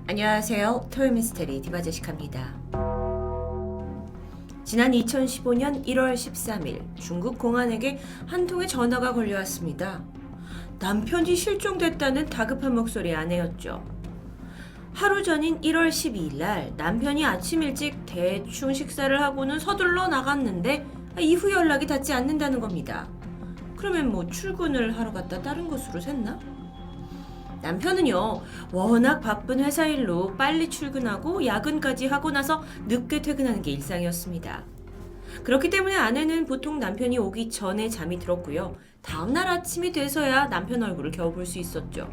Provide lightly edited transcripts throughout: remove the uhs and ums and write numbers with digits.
안녕하세요. 토요미스테리 디바제시카입니다. 지난 2015년 1월 13일 중국 공안에게 한 통의 전화가 걸려왔습니다. 남편이 실종됐다는 다급한 목소리의 아내였죠. 하루 전인 1월 12일 날 남편이 아침 일찍 대충 식사를 하고는 서둘러 나갔는데 이후 연락이 닿지 않는다는 겁니다. 그러면 출근을 하러 갔다 다른 곳으로 샜나? 남편은요, 워낙 바쁜 회사 일로 빨리 출근하고 야근까지 하고 나서 늦게 퇴근하는 게 일상이었습니다. 그렇기 때문에 아내는 보통 남편이 오기 전에 잠이 들었고요. 다음날 아침이 돼서야 남편 얼굴을 겨우 볼 수 있었죠.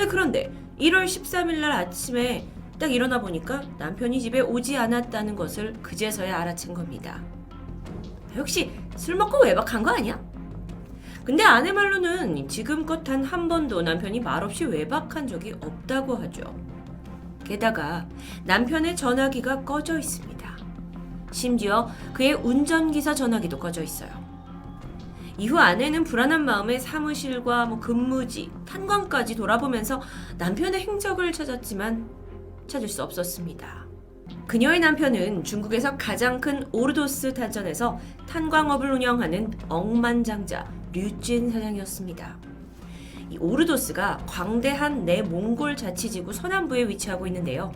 그런데 1월 13일 날 아침에 딱 일어나 보니까 남편이 집에 오지 않았다는 것을 그제서야 알아챈 겁니다. 혹시 술 먹고 외박한 거 아니야? 근데 아내 말로는 지금껏 단 한 번도 남편이 말없이 외박한 적이 없다고 하죠. 게다가 남편의 전화기가 꺼져 있습니다. 심지어 그의 운전기사 전화기도 꺼져 있어요. 이후 아내는 불안한 마음에 사무실과 근무지, 탄광까지 돌아보면서 남편의 행적을 찾았지만 찾을 수 없었습니다. 그녀의 남편은 중국에서 가장 큰 오르도스 탄전에서 탄광업을 운영하는 억만장자 류진 사장이었습니다. 이 오르도스가 광대한 내몽골 자치지구 서남부에 위치하고 있는데요.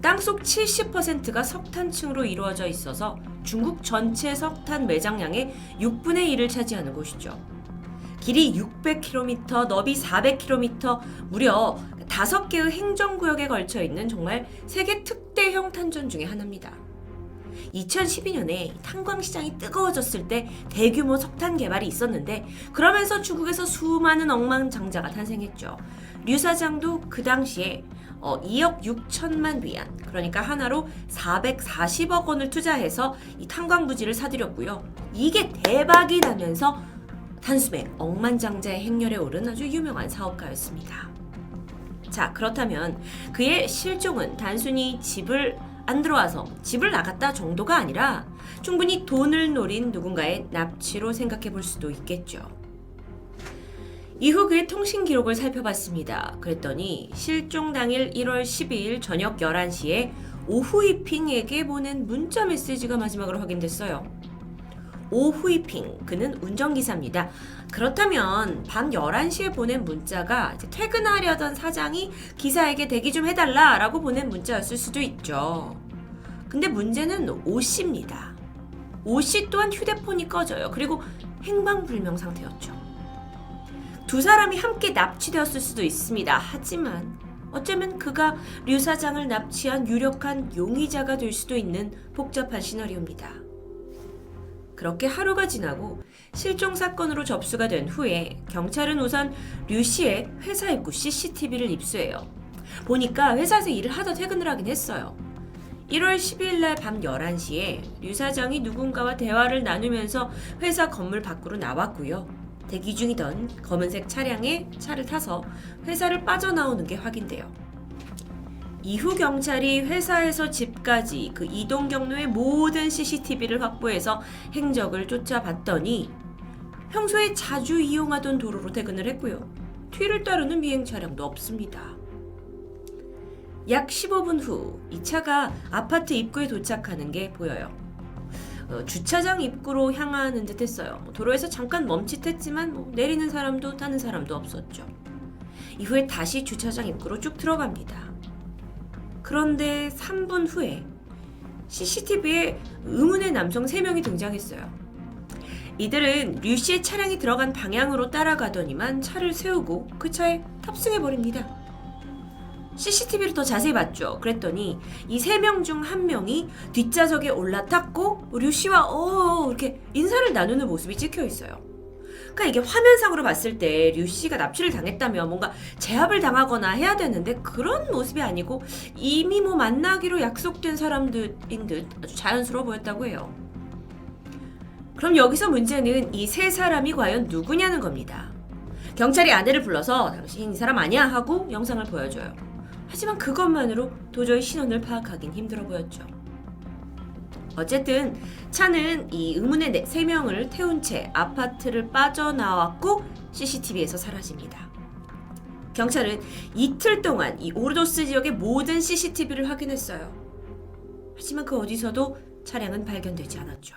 땅속 70%가 석탄층으로 이루어져 있어서 중국 전체 석탄 매장량의 6분의 1을 차지하는 곳이죠. 길이 600km, 너비 400km, 무려 5개의 행정구역에 걸쳐 있는 정말 세계 특대형 탄전 중에 하나입니다. 2012년에 탄광시장이 뜨거워졌을 때 대규모 석탄 개발이 있었는데 그러면서 중국에서 수많은 억만장자가 탄생했죠. 류 사장도 그 당시에 2억 6천만 위안, 그러니까 하나로 440억 원을 투자해서 이 탄광 부지를 사들였고요. 이게 대박이 나면서 단숨에 억만장자의 행렬에 오른 아주 유명한 사업가였습니다. 자, 그렇다면 그의 실종은 단순히 집을 안 들어와서 집을 나갔다 정도가 아니라 충분히 돈을 노린 누군가의 납치로 생각해 볼 수도 있겠죠. 이후 그의 통신 기록을 살펴봤습니다. 그랬더니 실종 당일 1월 12일 저녁 11시에 오후이핑에게 보낸 문자 메시지가 마지막으로 확인됐어요. 오후이핑, 그는 운전기사입니다. 그렇다면 밤 11시에 보낸 문자가 이제 퇴근하려던 사장이 기사에게 대기 좀 해달라 라고 보낸 문자였을 수도 있죠. 근데 문제는 오씨입니다. 오씨 또한 휴대폰이 꺼져요. 그리고 행방불명 상태였죠. 두 사람이 함께 납치되었을 수도 있습니다. 하지만 어쩌면 그가 류 사장을 납치한 유력한 용의자가 될 수도 있는 복잡한 시나리오입니다. 그렇게 하루가 지나고 실종 사건으로 접수가 된 후에 경찰은 우선 류 씨의 회사 입구 CCTV를 입수해요. 보니까 회사에서 일을 하다 퇴근을 하긴 했어요. 1월 12일 날 밤 11시에 류 사장이 누군가와 대화를 나누면서 회사 건물 밖으로 나왔고요. 대기 중이던 검은색 차량에 차를 타서 회사를 빠져나오는 게 확인돼요. 이후 경찰이 회사에서 집까지 그 이동 경로의 모든 CCTV를 확보해서 행적을 쫓아봤더니 평소에 자주 이용하던 도로로 퇴근을 했고요. 뒤를 따르는 미행 차량도 없습니다. 약 15분 후 이 차가 아파트 입구에 도착하는 게 보여요. 주차장 입구로 향하는 듯 했어요. 도로에서 잠깐 멈칫했지만 내리는 사람도 타는 사람도 없었죠. 이후에 다시 주차장 입구로 쭉 들어갑니다. 그런데 3분 후에 CCTV에 의문의 남성 3명이 등장했어요. 이들은 류 씨의 차량이 들어간 방향으로 따라가더니만 차를 세우고 그 차에 탑승해버립니다. CCTV를 더 자세히 봤죠. 그랬더니 이 3명 중 1명이 뒷좌석에 올라탔고 류 씨와 이렇게 인사를 나누는 모습이 찍혀 있어요. 그러니까 이게 화면상으로 봤을 때 류 씨가 납치를 당했다면 뭔가 제압을 당하거나 해야 되는데 그런 모습이 아니고 이미 만나기로 약속된 사람들인 듯 아주 자연스러워 보였다고 해요. 그럼 여기서 문제는 이 3사람이 과연 누구냐는 겁니다. 경찰이 아내를 불러서 당신 이 사람 아니야 하고 영상을 보여줘요. 하지만 그것만으로 도저히 신원을 파악하긴 힘들어 보였죠. 어쨌든 차는 이 의문의 3명을 태운 채 아파트를 빠져나왔고 CCTV에서 사라집니다. 경찰은 이틀 동안 이 오르도스 지역의 모든 CCTV를 확인했어요. 하지만 그 어디서도 차량은 발견되지 않았죠.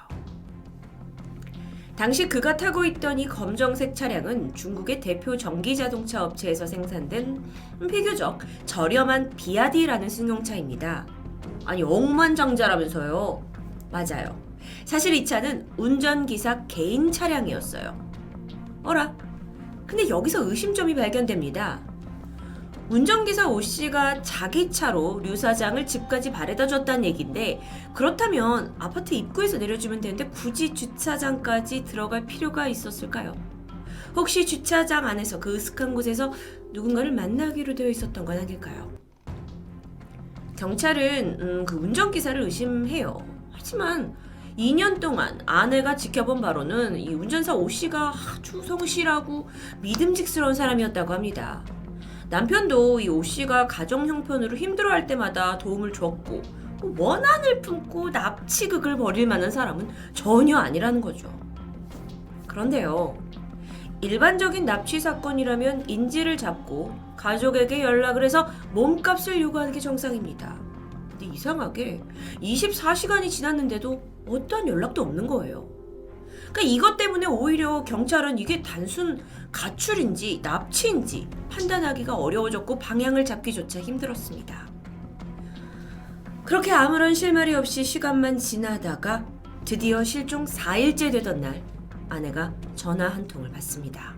당시 그가 타고 있던 이 검정색 차량은 중국의 대표 전기자동차 업체에서 생산된 비교적 저렴한 비아디라는 승용차입니다. 아니 억만장자라면서요. 맞아요. 사실 이 차는 운전기사 개인 차량이었어요. 어라? 근데 여기서 의심점이 발견됩니다. 운전기사 오씨가 자기 차로 류 사장을 집까지 바래다 줬다는 얘기인데, 그렇다면 아파트 입구에서 내려주면 되는데 굳이 주차장까지 들어갈 필요가 있었을까요? 혹시 주차장 안에서 그 으슥한 곳에서 누군가를 만나기로 되어 있었던 건 아닐까요? 경찰은 그 운전기사를 의심해요. 하지만 2년 동안 아내가 지켜본 바로는 이 운전사 오씨가 아주 성실하고 믿음직스러운 사람이었다고 합니다. 남편도 이 오씨가 가정 형편으로 힘들어할 때마다 도움을 줬고 원한을 품고 납치극을 벌일 만한 사람은 전혀 아니라는 거죠. 그런데요, 일반적인 납치 사건이라면 인지를 잡고 가족에게 연락을 해서 몸값을 요구하는 게 정상입니다. 근데 이상하게 24시간이 지났는데도 어떠한 연락도 없는 거예요. 그러니까 이것 때문에 오히려 경찰은 이게 단순 가출인지 납치인지 판단하기가 어려워졌고 방향을 잡기조차 힘들었습니다. 그렇게 아무런 실마리 없이 시간만 지나다가 드디어 실종 4일째 되던 날 아내가 전화 한 통을 받습니다.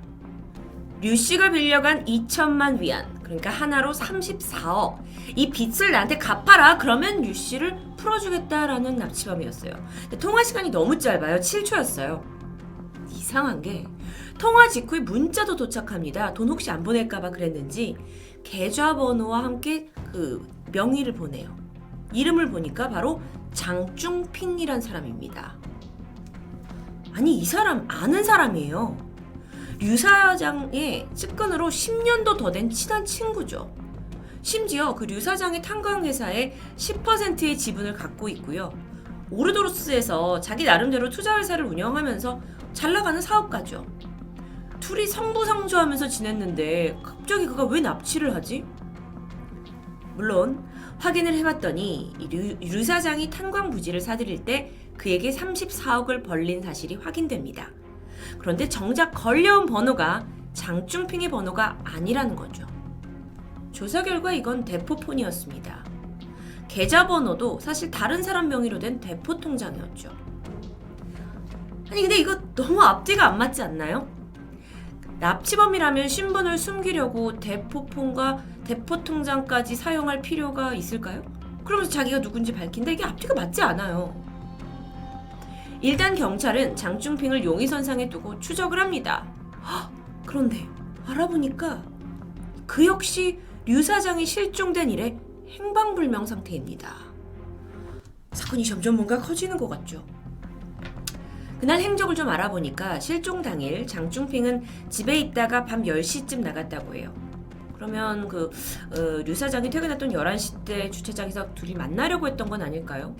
류 씨가 빌려간 2천만 위안, 그러니까 하나로 34억. 이 빚을 나한테 갚아라. 그러면 류 씨를 풀어주겠다라는 납치범이었어요. 근데 통화 시간이 너무 짧아요. 7초였어요. 이상한 게 통화 직후에 문자도 도착합니다. 돈 혹시 안 보낼까봐 그랬는지 계좌번호와 함께 그 명의를 보내요. 이름을 보니까 바로 장중핑이란 사람입니다. 아니 이 사람 아는 사람이에요. 류 사장의 측근으로 10년도 더 된 친한 친구죠. 심지어 그 류 사장의 탄광회사의 10%의 지분을 갖고 있고요. 오르도로스에서 자기 나름대로 투자회사를 운영하면서 잘 나가는 사업가죠. 둘이 성부성조하면서 지냈는데 갑자기 그가 왜 납치를 하지? 물론 확인을 해봤더니 류 사장이 탄광 부지를 사들일 때 그에게 34억을 벌린 사실이 확인됩니다. 그런데 정작 걸려온 번호가 장중핑의 번호가 아니라는 거죠. 조사 결과 이건 대포폰이었습니다. 계좌번호도 사실 다른 사람 명의로 된 대포 통장이었죠. 아니 근데 이거 너무 앞뒤가 안 맞지 않나요? 납치범이라면 신분을 숨기려고 대포폰과 대포 통장까지 사용할 필요가 있을까요? 그러면서 자기가 누군지 밝힌다? 이게 앞뒤가 맞지 않아요. 일단 경찰은 장중핑을 용의선상에 두고 추적을 합니다. 그런데 알아보니까 그 역시 류 사장이 실종된 이래 행방불명 상태입니다. 사건이 점점 뭔가 커지는 것 같죠. 그날 행적을 좀 알아보니까 실종 당일 장중핑은 집에 있다가 밤 10시쯤 나갔다고 해요. 그러면 류 사장이 퇴근했던 11시 때 주차장에서 둘이 만나려고 했던 건 아닐까요?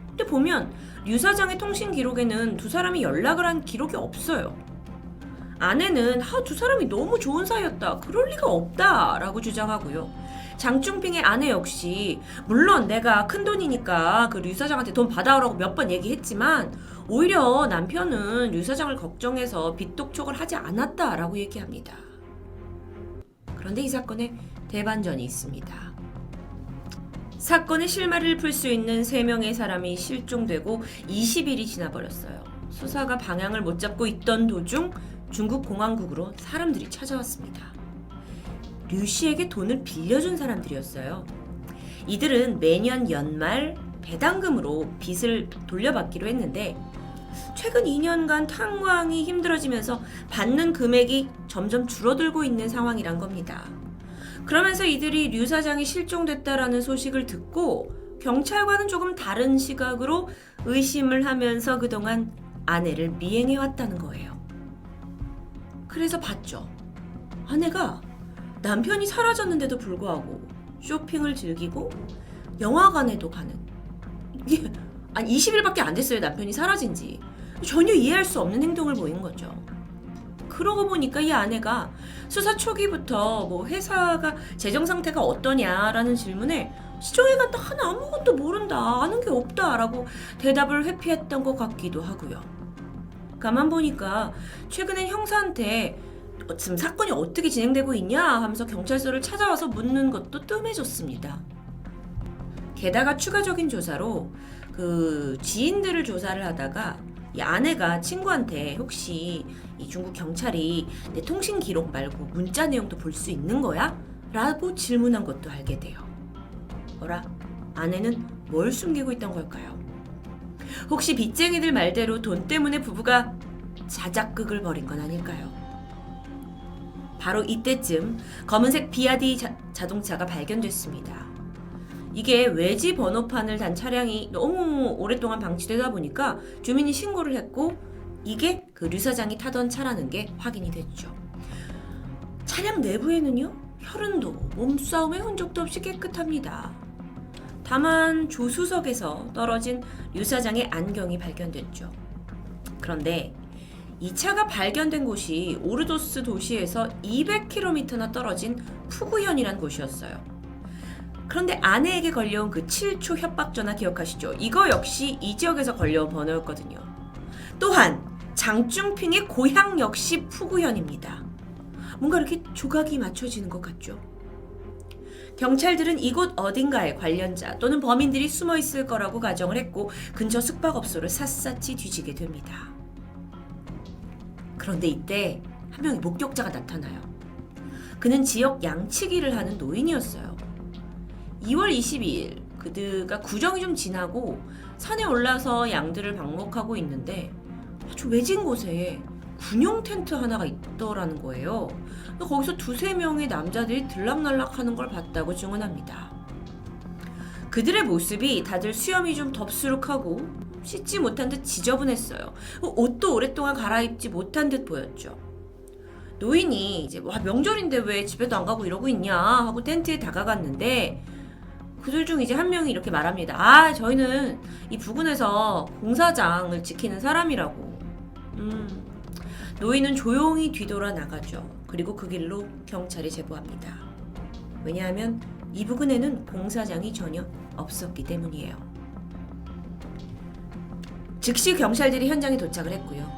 근데 보면 류 사장의 통신 기록에는 두 사람이 연락을 한 기록이 없어요. 아내는 두 사람이 너무 좋은 사이였다. 그럴 리가 없다. 라고 주장하고요. 장중핑의 아내 역시 물론 내가 큰돈이니까 그 류 사장한테 돈 받아오라고 몇 번 얘기했지만 오히려 남편은 류 사장을 걱정해서 빚독촉을 하지 않았다라고 얘기합니다. 그런데 이 사건에 대반전이 있습니다. 사건의 실마리를 풀 수 있는 3명의 사람이 실종되고 20일이 지나버렸어요. 수사가 방향을 못 잡고 있던 도중 중국 공항국으로 사람들이 찾아왔습니다. 류 씨에게 돈을 빌려준 사람들이었어요. 이들은 매년 연말 배당금으로 빚을 돌려받기로 했는데 최근 2년간 탄광이 힘들어지면서 받는 금액이 점점 줄어들고 있는 상황이란 겁니다. 그러면서 이들이 류 사장이 실종됐다라는 소식을 듣고 경찰과는 조금 다른 시각으로 의심을 하면서 그동안 아내를 미행해왔다는 거예요. 그래서 봤죠. 아내가 남편이 사라졌는데도 불구하고 쇼핑을 즐기고 영화관에도 가는, 이게 20일밖에 안 됐어요. 남편이 사라진 지. 전혀 이해할 수 없는 행동을 보인 거죠. 그러고 보니까 이 아내가 수사 초기부터 뭐 회사가 재정 상태가 어떠냐라는 질문에 시종일관 나는 아무것도 모른다, 아는 게 없다라고 대답을 회피했던 것 같기도 하고요. 가만 보니까 최근엔 형사한테 지금 사건이 어떻게 진행되고 있냐 하면서 경찰서를 찾아와서 묻는 것도 뜸해졌습니다. 게다가 추가적인 조사로 그 지인들을 조사를 하다가 이 아내가 친구한테 혹시 이 중국 경찰이 내 통신 기록 말고 문자 내용도 볼 수 있는 거야? 라고 질문한 것도 알게 돼요. 어라? 아내는 뭘 숨기고 있던 걸까요? 혹시 빚쟁이들 말대로 돈 때문에 부부가 자작극을 벌인 건 아닐까요? 바로 이때쯤 검은색 비아디 자동차가 발견됐습니다. 이게 외지 번호판을 단 차량이 너무 오랫동안 방치되다 보니까 주민이 신고를 했고 이게 그 류 사장이 타던 차라는 게 확인이 됐죠. 차량 내부에는요, 혈흔도 몸싸움의 흔적도 없이 깨끗합니다. 다만 조수석에서 떨어진 류 사장의 안경이 발견됐죠. 그런데 이 차가 발견된 곳이 오르도스 도시에서 200km나 떨어진 푸구현이란 곳이었어요. 그런데 아내에게 걸려온 그 7초 협박 전화 기억하시죠? 이거 역시 이 지역에서 걸려온 번호였거든요. 또한 장중핑의 고향 역시 푸구현입니다. 뭔가 이렇게 조각이 맞춰지는 것 같죠? 경찰들은 이곳 어딘가에 관련자 또는 범인들이 숨어 있을 거라고 가정을 했고 근처 숙박업소를 샅샅이 뒤지게 됩니다. 그런데 이때 한 명의 목격자가 나타나요. 그는 지역 양치기를 하는 노인이었어요. 2월 22일 그들가 구정이 좀 지나고 산에 올라서 양들을 방목하고 있는데 아주 외진 곳에 군용 텐트 하나가 있더라는 거예요. 거기서 두세 명의 남자들이 들락날락하는 걸 봤다고 증언합니다. 그들의 모습이 다들 수염이 좀 덥수룩하고 씻지 못한 듯 지저분했어요. 옷도 오랫동안 갈아입지 못한 듯 보였죠. 노인이 이제 와 명절인데 왜 집에도 안 가고 이러고 있냐 하고 텐트에 다가갔는데 그들 중 이제 한 명이 이렇게 말합니다. 아, 저희는 이 부근에서 공사장을 지키는 사람이라고. 노인은 조용히 뒤돌아 나가죠. 그리고 그 길로 경찰에 제보합니다. 왜냐하면 이 부근에는 공사장이 전혀 없었기 때문이에요. 즉시 경찰들이 현장에 도착을 했고요.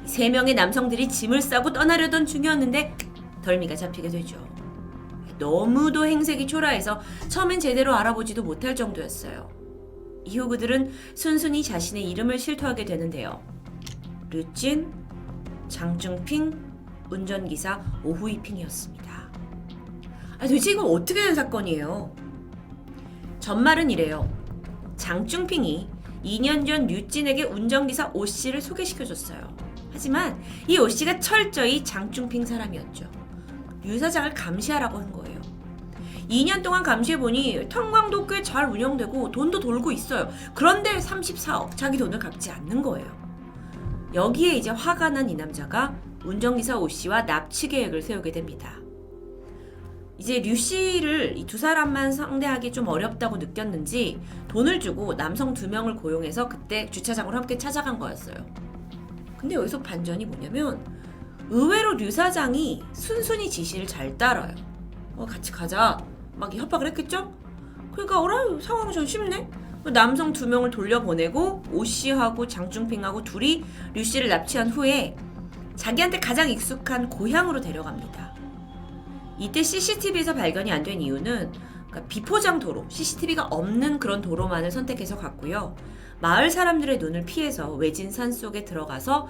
3명의 남성들이 짐을 싸고 떠나려던 중이었는데 덜미가 잡히게 되죠. 너무도 행색이 초라해서 처음엔 제대로 알아보지도 못할 정도였어요. 이후 그들은 순순히 자신의 이름을 실토하게 되는데요. 류진, 장중핑, 운전기사 오후이핑이었습니다. 도대체 이건 어떻게 된 사건이에요? 전말은 이래요. 장중핑이 2년 전 류진에게 운전기사 오씨를 소개시켜줬어요. 하지만 이 오씨가 철저히 장중핑 사람이었죠. 류 사장을 감시하라고 한 거예요. 2년 동안 감시해보니 탄광도 꽤 잘 운영되고 돈도 돌고 있어요. 그런데 34억 자기 돈을 갚지 않는 거예요. 여기에 이제 화가 난 이 남자가 운전기사 오씨와 납치 계획을 세우게 됩니다. 이제 류 씨를 이 두 사람만 상대하기 좀 어렵다고 느꼈는지 돈을 주고 남성 2명을 고용해서 그때 주차장으로 함께 찾아간 거였어요. 근데 여기서 반전이 뭐냐면 의외로 류 사장이 순순히 지시를 잘 따라요. 같이 가자 막 협박을 했겠죠? 그러니까 상황이 좀 쉽네? 남성 2명을 돌려보내고 오씨하고 장중핑하고 둘이 류 씨를 납치한 후에 자기한테 가장 익숙한 고향으로 데려갑니다. 이때 CCTV에서 발견이 안 된 이유는 그러니까 비포장 도로, CCTV가 없는 그런 도로만을 선택해서 갔고요. 마을 사람들의 눈을 피해서 외진 산 속에 들어가서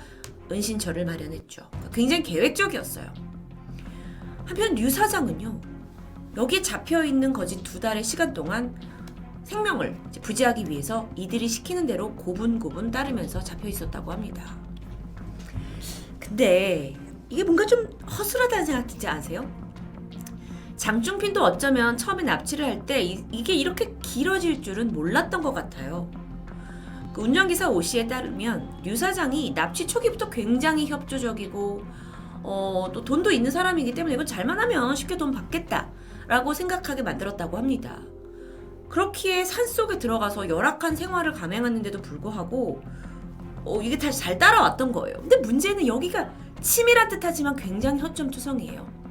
은신처를 마련했죠. 굉장히 계획적이었어요. 한편 류 사장은요. 여기에 잡혀있는 거진 2달의 시간 동안 생명을 부지하기 위해서 이들이 시키는 대로 고분고분 따르면서 잡혀있었다고 합니다. 근데 이게 뭔가 좀 허술하다는 생각 들지 않으세요? 장중핀도 어쩌면 처음에 납치를 할 때 이게 이렇게 길어질 줄은 몰랐던 것 같아요. 그 운전기사 오씨에 따르면 류 사장이 납치 초기부터 굉장히 협조적이고 또 돈도 있는 사람이기 때문에 이건 잘만 하면 쉽게 돈 받겠다라고 생각하게 만들었다고 합니다. 그렇기에 산속에 들어가서 열악한 생활을 감행하는데도 불구하고 이게 다시 잘 따라왔던 거예요. 근데 문제는 여기가 치밀한 듯하지만 굉장히 허점투성이에요.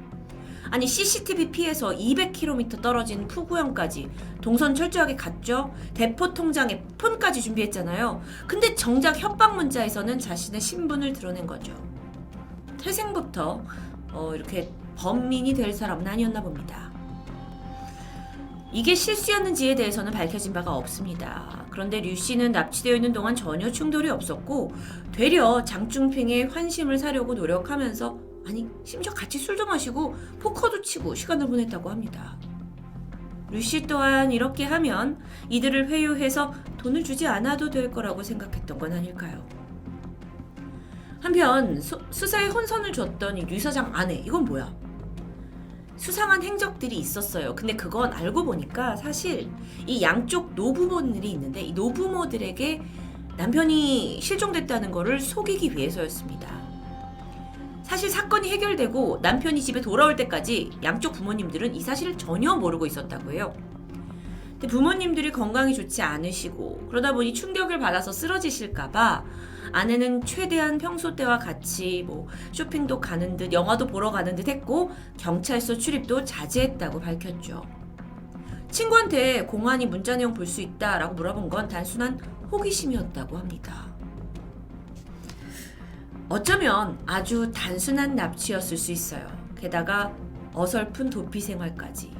아니 CCTV 피해서 200km 떨어진 푸구형까지 동선 철저하게 갔죠. 대포 통장에 폰까지 준비했잖아요. 근데 정작 협박 문자에서는 자신의 신분을 드러낸 거죠. 태생부터 이렇게 범민이 될 사람은 아니었나 봅니다. 이게 실수였는지에 대해서는 밝혀진 바가 없습니다. 그런데 류 씨는 납치되어 있는 동안 전혀 충돌이 없었고 되려 장충핑의 환심을 사려고 노력하면서 아니 심지어 같이 술도 마시고 포커도 치고 시간을 보냈다고 합니다. 류 씨 또한 이렇게 하면 이들을 회유해서 돈을 주지 않아도 될 거라고 생각했던 건 아닐까요? 한편 수사에 혼선을 줬던 이 류 사장 아내 이건 뭐야? 수상한 행적들이 있었어요. 근데 그건 알고 보니까 사실 이 양쪽 노부모들이 있는데 이 노부모들에게 남편이 실종됐다는 거를 속이기 위해서였습니다. 사실 사건이 해결되고 남편이 집에 돌아올 때까지 양쪽 부모님들은 이 사실을 전혀 모르고 있었다고 해요. 근데 부모님들이 건강이 좋지 않으시고 그러다 보니 충격을 받아서 쓰러지실까봐 아내는 최대한 평소 때와 같이 쇼핑도 가는 듯 영화도 보러 가는 듯 했고 경찰서 출입도 자제했다고 밝혔죠. 친구한테 공안이 문자 내용 볼 수 있다라고 물어본 건 단순한 호기심이었다고 합니다. 어쩌면 아주 단순한 납치였을 수 있어요. 게다가 어설픈 도피 생활까지.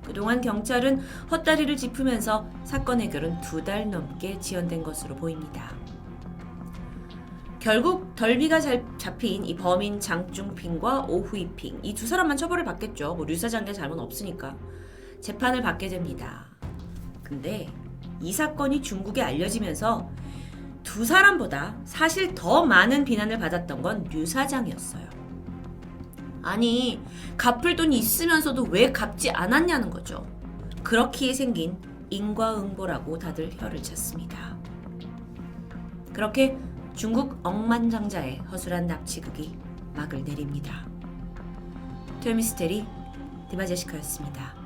그동안 경찰은 헛다리를 짚으면서 사건 해결은 2달 넘게 지연된 것으로 보입니다. 결국 덜미가 잡힌 이 범인 장중핑과 오후이핑 이 두 사람만 처벌을 받겠죠. 류 사장의 잘못은 없으니까. 재판을 받게 됩니다. 근데 이 사건이 중국에 알려지면서 두 사람보다 사실 더 많은 비난을 받았던 건 류 사장이었어요. 아니, 갚을 돈이 있으면서도 왜 갚지 않았냐는 거죠. 그렇기에 생긴 인과응보라고 다들 혀를 찼습니다. 그렇게 중국 억만장자의 허술한 납치극이 막을 내립니다. 토요미스테리 디바제시카였습니다.